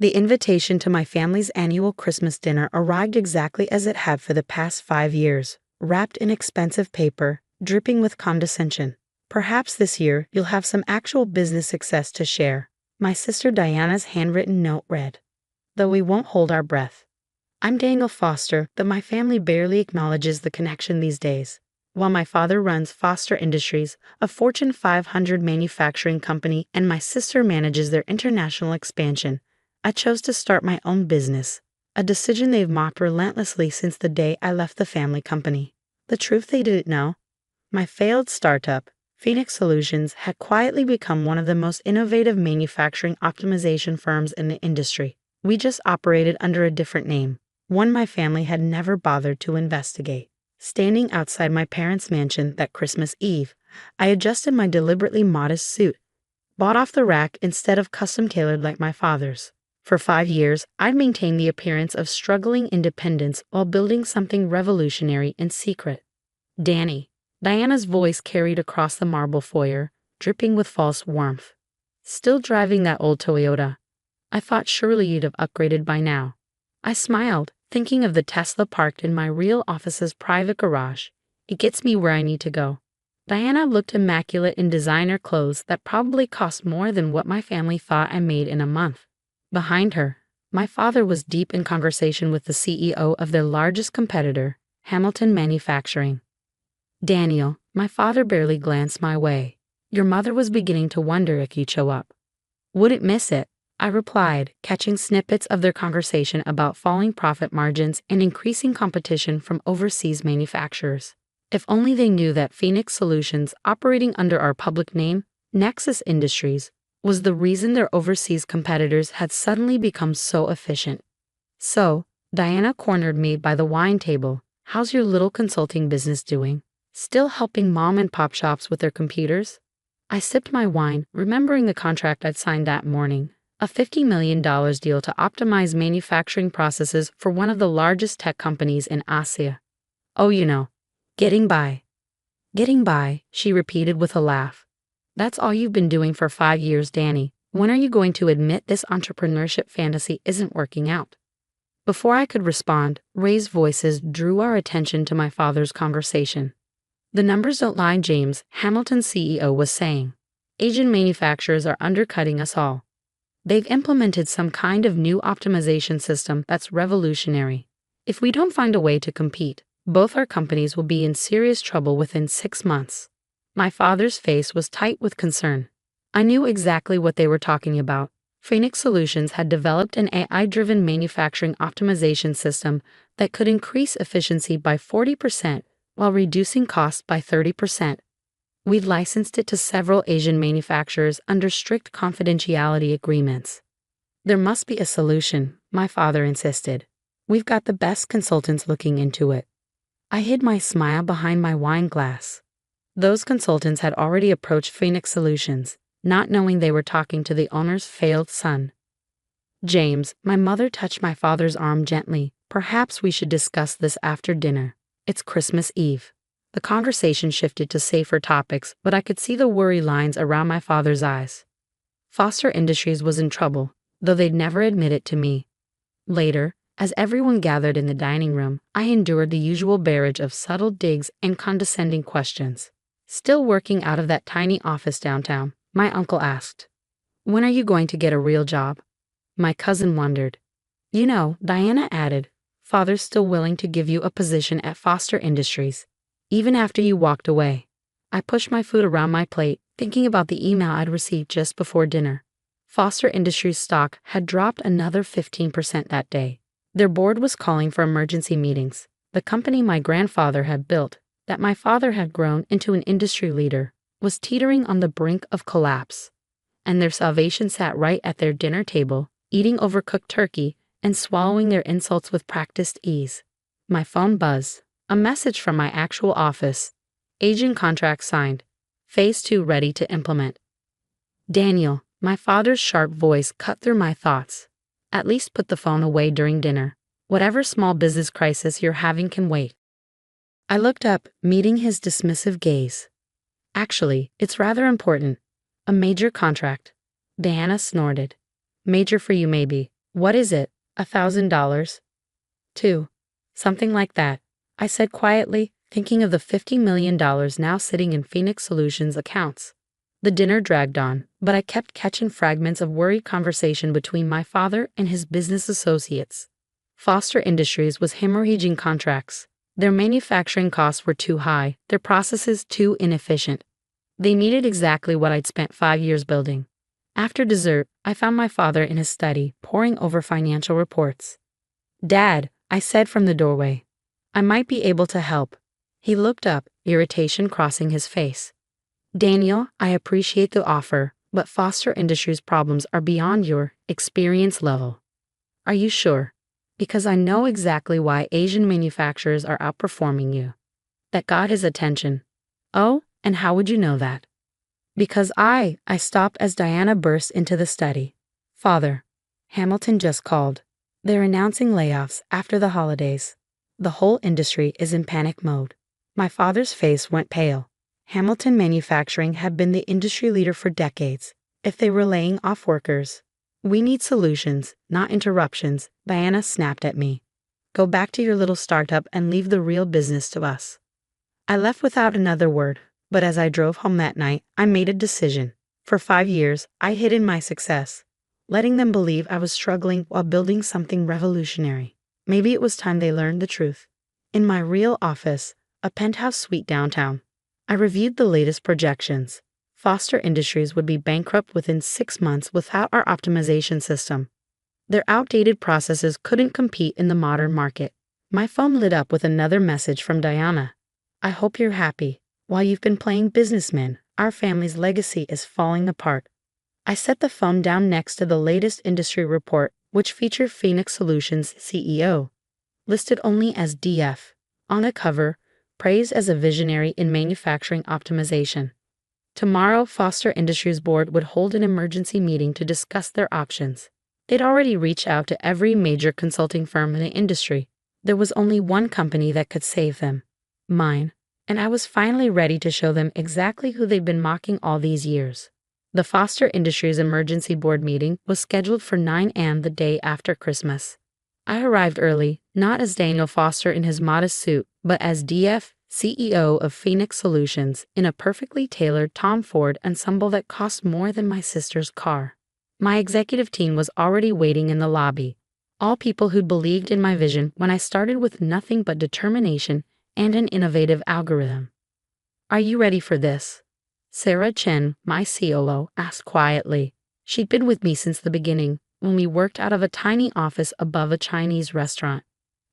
The invitation to my family's annual Christmas dinner arrived exactly as it had for the past 5 years, wrapped in expensive paper, dripping with condescension. Perhaps this year you'll have some actual business success to share, my sister Diana's handwritten note read. Though we won't hold our breath. I'm Daniel Foster, but my family barely acknowledges the connection these days. While my father runs Foster Industries, a Fortune 500 manufacturing company, and my sister manages their international expansion, I chose to start my own business, a decision they've mocked relentlessly since the day I left the family company. The truth they didn't know? My failed startup, Phoenix Solutions, had quietly become one of the most innovative manufacturing optimization firms in the industry. We just operated under a different name, one my family had never bothered to investigate. Standing outside my parents' mansion that Christmas Eve, I adjusted my deliberately modest suit, bought off the rack instead of custom-tailored like my father's. For 5 years, I'd maintained the appearance of struggling independence while building something revolutionary in secret. Danny, Diana's voice carried across the marble foyer, dripping with false warmth. Still driving that old Toyota? I thought surely you'd have upgraded by now. I smiled, thinking of the Tesla parked in my real office's private garage. It gets me where I need to go. Diana looked immaculate in designer clothes that probably cost more than what my family thought I made in a month. Behind her, my father was deep in conversation with the CEO of their largest competitor, Hamilton Manufacturing. Daniel, my father barely glanced my way. Your mother was beginning to wonder if you'd show up. Wouldn't miss it, I replied, catching snippets of their conversation about falling profit margins and increasing competition from overseas manufacturers. If only they knew that Phoenix Solutions, operating under our public name, Nexus Industries, was the reason their overseas competitors had suddenly become so efficient. So, Diana cornered me by the wine table. How's your little consulting business doing? Still helping mom and pop shops with their computers? I sipped my wine, remembering the contract I'd signed that morning. A $50 million deal to optimize manufacturing processes for one of the largest tech companies in Asia. Oh, getting by. Getting by, she repeated with a laugh. That's all you've been doing for 5 years, Danny. When are you going to admit this entrepreneurship fantasy isn't working out? Before I could respond, raised voices drew our attention to my father's conversation. The numbers don't lie, James, Hamilton's CEO was saying. Asian manufacturers are undercutting us all. They've implemented some kind of new optimization system that's revolutionary. If we don't find a way to compete, both our companies will be in serious trouble within 6 months. My father's face was tight with concern. I knew exactly what they were talking about. Phoenix Solutions had developed an AI-driven manufacturing optimization system that could increase efficiency by 40% while reducing costs by 30%. We'd licensed it to several Asian manufacturers under strict confidentiality agreements. There must be a solution, my father insisted. We've got the best consultants looking into it. I hid my smile behind my wine glass. Those consultants had already approached Phoenix Solutions, not knowing they were talking to the owner's failed son. James, my mother touched my father's arm gently. Perhaps we should discuss this after dinner. It's Christmas Eve. The conversation shifted to safer topics, but I could see the worry lines around my father's eyes. Foster Industries was in trouble, though they'd never admit it to me. Later, as everyone gathered in the dining room, I endured the usual barrage of subtle digs and condescending questions. Still working out of that tiny office downtown, my uncle asked, "When are you going to get a real job?" My cousin wondered. Diana added, "Father's still willing to give you a position at Foster Industries, even after you walked away." I pushed my food around my plate, thinking about the email I'd received just before dinner. Foster Industries stock had dropped another 15% that day. Their board was calling for emergency meetings. The company my grandfather had built, that my father had grown into an industry leader, was teetering on the brink of collapse. And their salvation sat right at their dinner table, eating overcooked turkey and swallowing their insults with practiced ease. My phone buzzed. A message from my actual office. Agent contract signed. Phase 2 ready to implement. Daniel, my father's sharp voice cut through my thoughts. At least put the phone away during dinner. Whatever small business crisis you're having can wait. I looked up, meeting his dismissive gaze. Actually, it's rather important. A major contract. Diana snorted. Major for you maybe, What is it? $1,000? 2. Something like that, I said quietly, thinking of the $50 million now sitting in Phoenix Solutions accounts. The dinner dragged on, but I kept catching fragments of worried conversation between my father and his business associates. Foster Industries was hemorrhaging contracts. Their manufacturing costs were too high, their processes too inefficient. They needed exactly what I'd spent 5 years building. After dessert, I found my father in his study, poring over financial reports. "Dad," I said from the doorway, "I might be able to help." He looked up, irritation crossing his face. "Daniel, I appreciate the offer, but Foster Industries' problems are beyond your experience level." "Are you sure?" "Because I know exactly why Asian manufacturers are outperforming you." That got his attention. "Oh, and how would you know that?" "Because I stopped as Diana burst into the study. "Father, Hamilton just called. They're announcing layoffs after the holidays. The whole industry is in panic mode." My father's face went pale. Hamilton Manufacturing had been the industry leader for decades. If they were laying off workers, "We need solutions, not interruptions," Diana snapped at me. "Go back to your little startup and leave the real business to us." I left without another word, but as I drove home that night, I made a decision. For 5 years, I hid my success, letting them believe I was struggling while building something revolutionary. Maybe it was time they learned the truth. In my real office, a penthouse suite downtown, I reviewed the latest projections. Foster Industries would be bankrupt within 6 months without our optimization system. Their outdated processes couldn't compete in the modern market. My phone lit up with another message from Diana. "I hope you're happy. While you've been playing businessman, our family's legacy is falling apart." I set the phone down next to the latest industry report, which featured Phoenix Solutions' CEO, listed only as DF. On the cover, praised as a visionary in manufacturing optimization. Tomorrow, Foster Industries board would hold an emergency meeting to discuss their options. They'd already reached out to every major consulting firm in the industry. There was only one company that could save them. Mine. And I was finally ready to show them exactly who they've been mocking all these years. The Foster Industries emergency board meeting was scheduled for 9 a.m. the day after Christmas. I arrived early, not as Daniel Foster in his modest suit, but as DF, CEO of Phoenix Solutions, in a perfectly tailored Tom Ford ensemble that cost more than my sister's car. My executive team was already waiting in the lobby, all people who'd believed in my vision when I started with nothing but determination and an innovative algorithm. "Are you ready for this?" Sarah Chen, my COO, asked quietly. She'd been with me since the beginning, when we worked out of a tiny office above a Chinese restaurant.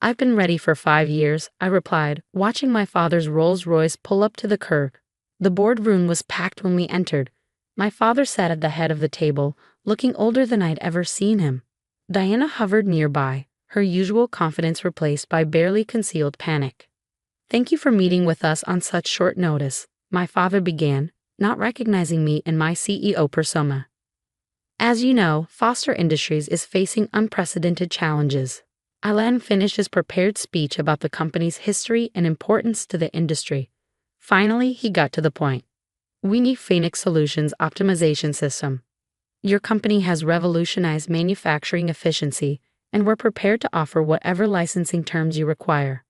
"I've been ready for 5 years," I replied, watching my father's Rolls-Royce pull up to the curb. The boardroom was packed when we entered. My father sat at the head of the table, looking older than I'd ever seen him. Diana hovered nearby, her usual confidence replaced by barely concealed panic. "Thank you for meeting with us on such short notice," my father began, not recognizing me in my CEO persona. "As you know, Foster Industries is facing unprecedented challenges." Alan finished his prepared speech about the company's history and importance to the industry. Finally, he got to the point. "We need Phoenix Solutions' optimization system. Your company has revolutionized manufacturing efficiency, and we're prepared to offer whatever licensing terms you require."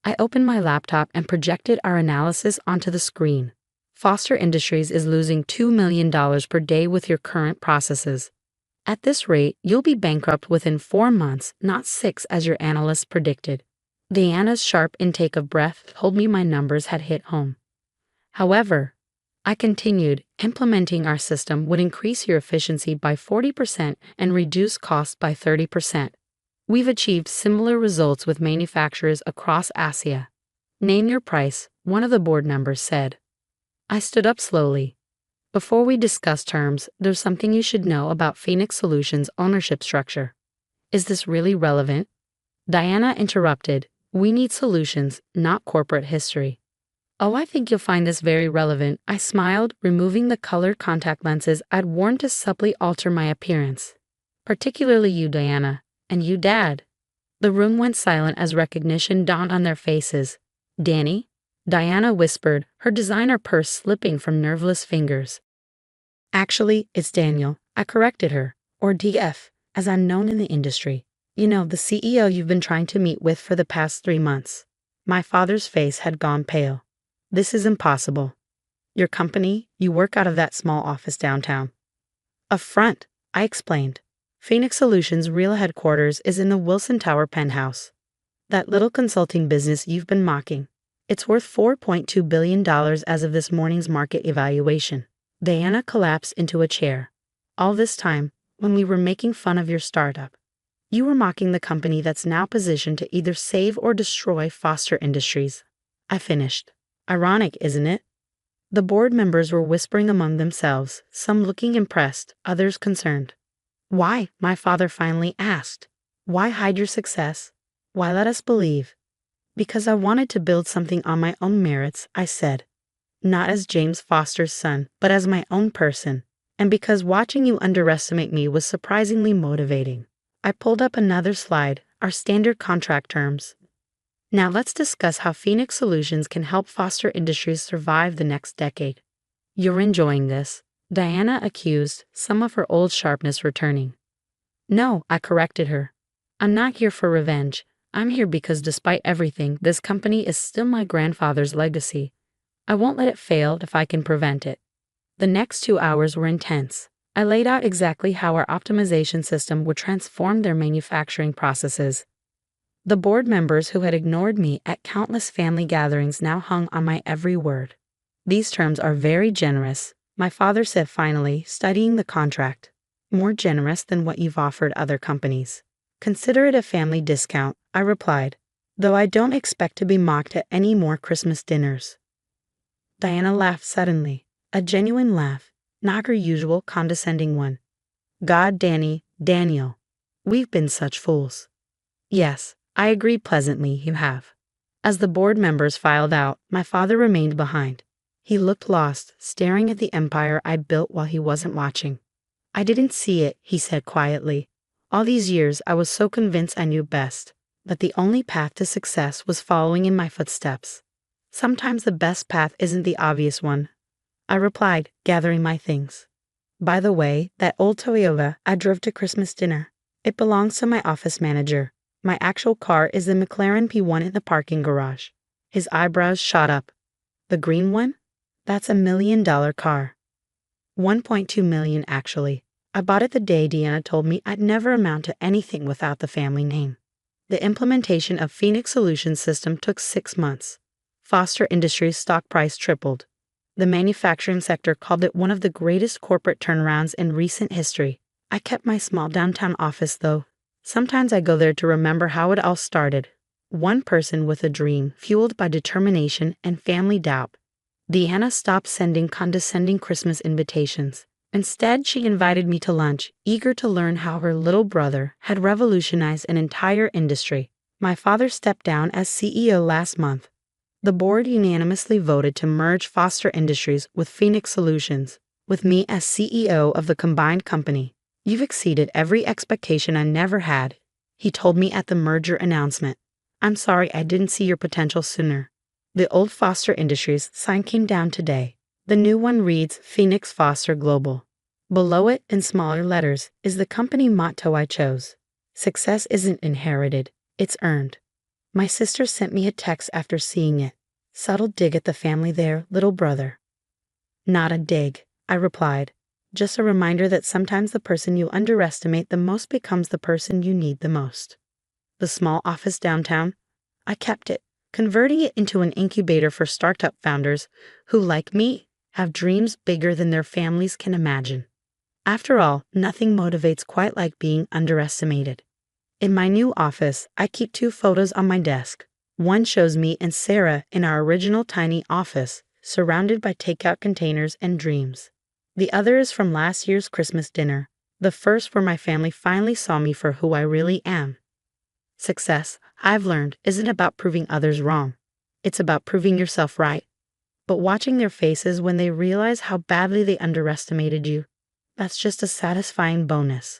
I opened my laptop and projected our analysis onto the screen. Foster Industries is losing $2 million per day with your current processes. At this rate, you'll be bankrupt within 4 months, not 6 as your analysts predicted. Diana's sharp intake of breath told me my numbers had hit home. "However," I continued, "implementing our system would increase your efficiency by 40% and reduce costs by 30%. We've achieved similar results with manufacturers across Asia." "Name your price," one of the board members said. I stood up slowly. "Before we discuss terms, there's something you should know about Phoenix Solutions' ownership structure." "Is this really relevant?" Diana interrupted. "We need solutions, not corporate history." "Oh, I think you'll find this very relevant," I smiled, removing the colored contact lenses I'd worn to subtly alter my appearance. "Particularly you, Diana. And you, Dad." The room went silent as recognition dawned on their faces. "Danny?" Diana whispered, her designer purse slipping from nerveless fingers. "Actually, it's Daniel," I corrected her, "or DF, as unknown in the industry. You know, the CEO you've been trying to meet with for the past 3 months. My father's face had gone pale. This is impossible. Your company, you work out of that small office downtown. A front, I explained. Phoenix Solutions' real headquarters is in the Wilson Tower penthouse. That little consulting business you've been mocking. It's worth $4.2 billion as of this morning's market evaluation. Diana collapsed into a chair. All this time, when we were making fun of your startup, you were mocking the company that's now positioned to either save or destroy Foster Industries. I finished. Ironic, isn't it? The board members were whispering among themselves, some looking impressed, others concerned. Why? My father finally asked. Why hide your success? Why let us believe? Because I wanted to build something on my own merits, I said. Not as James Foster's son, but as my own person. And because watching you underestimate me was surprisingly motivating. I pulled up another slide, our standard contract terms. Now let's discuss how Phoenix Solutions can help Foster Industries survive the next decade. You're enjoying this, Diana accused, some of her old sharpness returning. No, I corrected her. I'm not here for revenge. I'm here because despite everything, this company is still my grandfather's legacy. I won't let it fail if I can prevent it. The next 2 hours were intense. I laid out exactly how our optimization system would transform their manufacturing processes. The board members who had ignored me at countless family gatherings now hung on my every word. These terms are very generous, my father said finally, studying the contract. More generous than what you've offered other companies. Consider it a family discount, I replied, though I don't expect to be mocked at any more Christmas dinners. Diana laughed suddenly, a genuine laugh, not her usual condescending one. God, Daniel, we've been such fools. Yes, I agreed pleasantly, you have. As the board members filed out, my father remained behind. He looked lost, staring at the empire I built while he wasn't watching. I didn't see it, he said quietly. All these years I was so convinced I knew best, that the only path to success was following in my footsteps. Sometimes the best path isn't the obvious one, I replied, gathering my things. By the way, that old Toyota I drove to Christmas dinner, it belongs to my office manager. My actual car is the McLaren P1 in the parking garage. His eyebrows shot up. The green one? That's $1 million car. 1.2 million actually. I bought it the day Deanna told me I'd never amount to anything without the family name. The implementation of Phoenix Solutions system took 6 months. Foster Industries' stock price tripled. The manufacturing sector called it one of the greatest corporate turnarounds in recent history. I kept my small downtown office though. Sometimes I go there to remember how it all started. One person with a dream, fueled by determination and family doubt. Deanna stopped sending condescending Christmas invitations. Instead, she invited me to lunch, eager to learn how her little brother had revolutionized an entire industry. My father stepped down as CEO last month. The board unanimously voted to merge Foster Industries with Phoenix Solutions, with me as CEO of the combined company. You've exceeded every expectation I never had, he told me at the merger announcement. I'm sorry I didn't see your potential sooner. The old Foster Industries sign came down today. The new one reads Phoenix Foster Global. Below it, in smaller letters, is the company motto I chose. Success isn't inherited, it's earned. My sister sent me a text after seeing it. Subtle dig at the family there, little brother. Not a dig, I replied. Just a reminder that sometimes the person you underestimate the most becomes the person you need the most. The small office downtown? I kept it, converting it into an incubator for startup founders who, like me, have dreams bigger than their families can imagine. After all, nothing motivates quite like being underestimated. In my new office, I keep 2 photos on my desk. One shows me and Sarah in our original tiny office, surrounded by takeout containers and dreams. The other is from last year's Christmas dinner, the first where my family finally saw me for who I really am. Success, I've learned, isn't about proving others wrong. It's about proving yourself right. But watching their faces when they realize how badly they underestimated you, that's just a satisfying bonus.